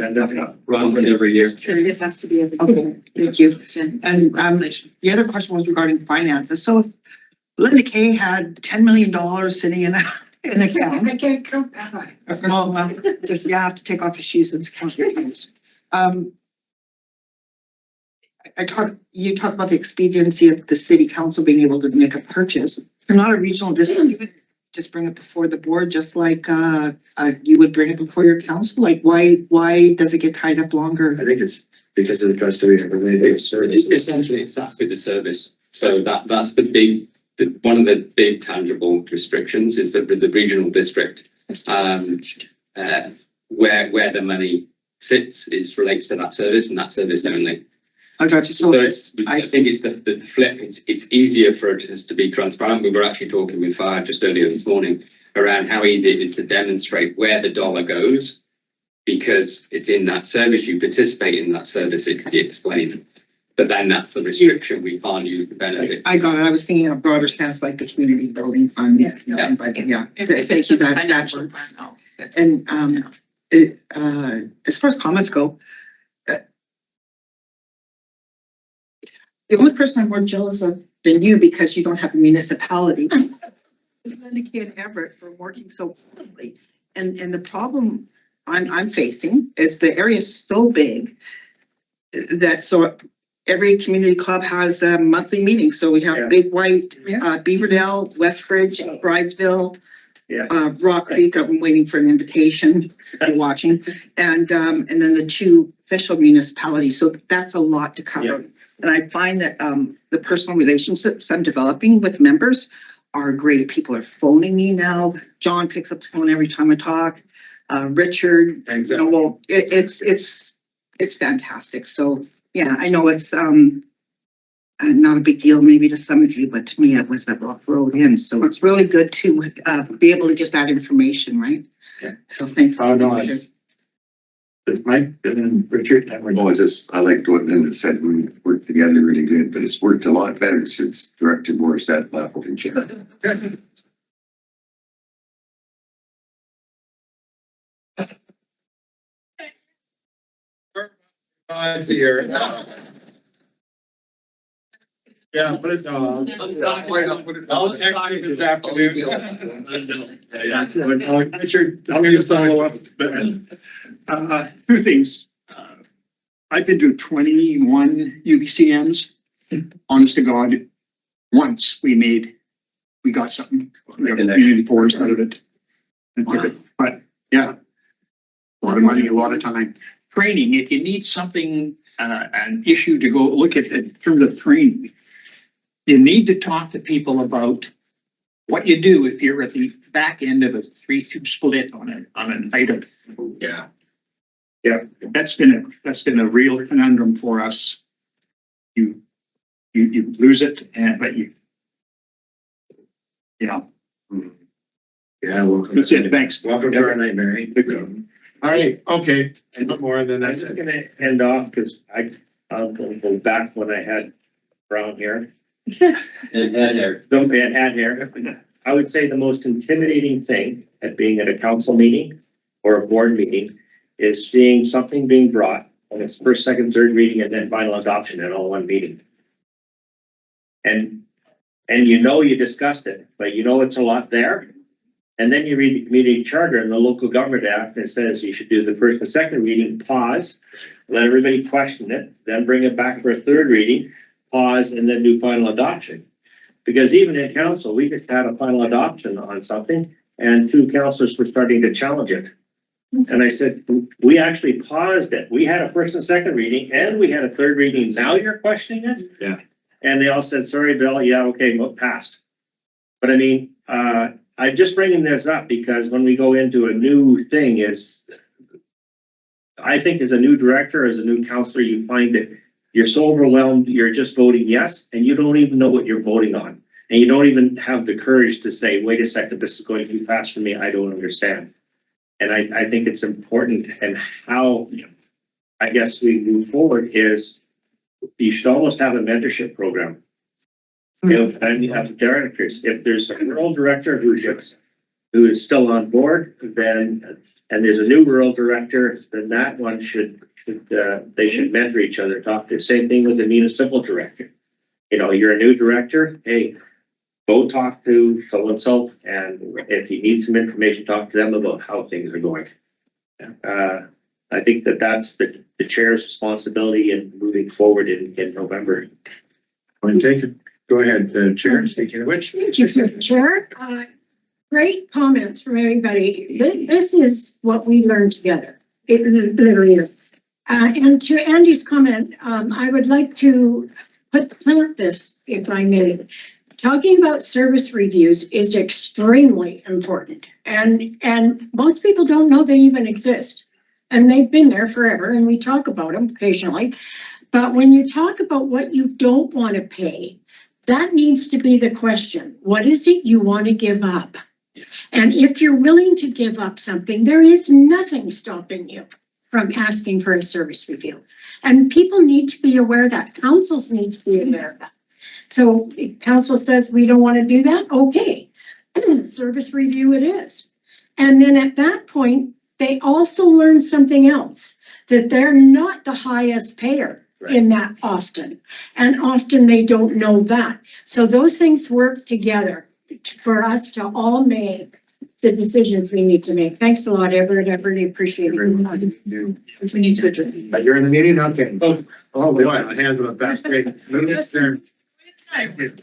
Run every year. It has to be. Okay, thank you. And the other question was regarding finances. So if Linda Kay had $10 million sitting in an account. I can't count that high. Well, just, you have to take off your shoes and count your hands. You talk about the expediency of the city council being able to make a purchase. You're not a regional district, you would just bring it before the board, just like, you would bring it before your council. Like, why does it get tied up longer? I think it's because of the custody of the service. Essentially, it's that with the service. So that's one of the big tangible restrictions is that with the regional district, where the money sits relates to that service and that service only. I got you. So I think it's the flip. It's easier for us to be transparent. We were actually talking with Fire just earlier this morning around how easy it is to demonstrate where the dollar goes, because it's in that service, you participate in that service, it can be explained. But then that's the restriction, we can't use the benefit. I got it. I was thinking in a broader sense, like the community building fund. Yeah. But If thank it's you, in the that financial works. plan, no, it's- And as far as comments go, the only person I'm more jealous of than you, because you don't have a municipality, is Linda Kay and Everett for working so quickly. And the problem I'm facing is the area is so big that every community club has a monthly meeting. So we have Big White, Beaverdale, Westbridge, Bridesville, Rock Creek. I'm waiting for an invitation if you're watching. And then the 2 official municipalities. So that's a lot to cover. Yeah. And I find that the personal relationships I'm developing with members are great. People are phoning me now. John picks up the phone every time I talk. Richard, Exactly. you know, well, it's fantastic. So yeah, I know it's not a big deal maybe to some of you, but to me it was a rough road in. So it's really good to be able to get that information, right? Yeah. So thanks. Oh, no, it's Mike and then Richard. And we're I liked what Linda said. We worked together really good, but it's worked a lot better since Director Morissette left in chair. God's here. Yeah, put it on. I'll text you this afternoon. Richard, I'll give you some follow up. 2 things. I've been to 21 UBCMs. Honest to God, once we got something. We got community forest out of it. But yeah, a lot of money, a lot of time. Training, if you need something, an issue to go look at in terms of training, you need to talk to people about what you do if you're at the back end of a 3-2 split on an item. Yeah. Yeah, that's been a real conundrum for us. You you lose it and, but you. Yeah, Yeah, well. that's it. Thanks. Welcome to our nightmare. All right, okay, no more than I'm that's just it. gonna end off because I'll go back when I had brown hair. And hair. Don't be had hair. I would say the most intimidating thing at being at a council meeting or a board meeting is seeing something being brought and it's first, second, third reading and then final adoption in all one meeting. And you know you discussed it, but you know it's a lot there. And then you read the community charter and the local government act, and it says you should do the first and second reading, pause, let everybody question it, then bring it back for a third reading, pause, and then do final adoption. Because even in council, we just had a final adoption on something and two councilors were starting to challenge it. And I said, we actually paused it. We had a first and second reading and we had a third reading. Now you're questioning it? Yeah. And they all said, sorry, Bill. Yeah, okay, well, passed. But I mean, I'm just bringing this up because when we go into a new thing I think as a new director, as a new counselor, you find that you're so overwhelmed, you're just voting yes, and you don't even know what you're voting on. And you don't even have the courage to say, wait a second, this is going too fast for me. I don't understand. And I think it's important and how I guess we move forward is you should almost have a mentorship program. And you have directors. If there's a rural director who is still on board, then and there's a new rural director, then that one they should mentor each other, talk to. Same thing with the municipal director. You're a new director, hey, go talk to so-and-so, and if you need some information, talk to them about how things are going. I think that's the chair's responsibility in moving forward in November. Want to take it? Go ahead, Chair, speaking of which. Thank you, Mr. Chair. Great comments from everybody. This is what we learned together. It literally is. And to Andy's comment, I would like to plant this, if I may. Talking about service reviews is extremely important. And most people don't know they even exist. And they've been there forever, and we talk about them occasionally. But when you talk about what you don't want to pay, that needs to be the question. What is it you want to give up? And if you're willing to give up something, there is nothing stopping you from asking for a service review. And people need to be aware of that. Councils need to be aware of that. So if council says we don't want to do that, okay, service review it is. And then at that point, they also learn something else, that they're not the highest payer in that often. And often they don't know that. So those things work together for us to all make the decisions we need to make. Thanks a lot, Everett. I really appreciate it. We need to adjourn. You're in the meeting? Okay. Oh, boy, my hands are up. That's great. Thank you.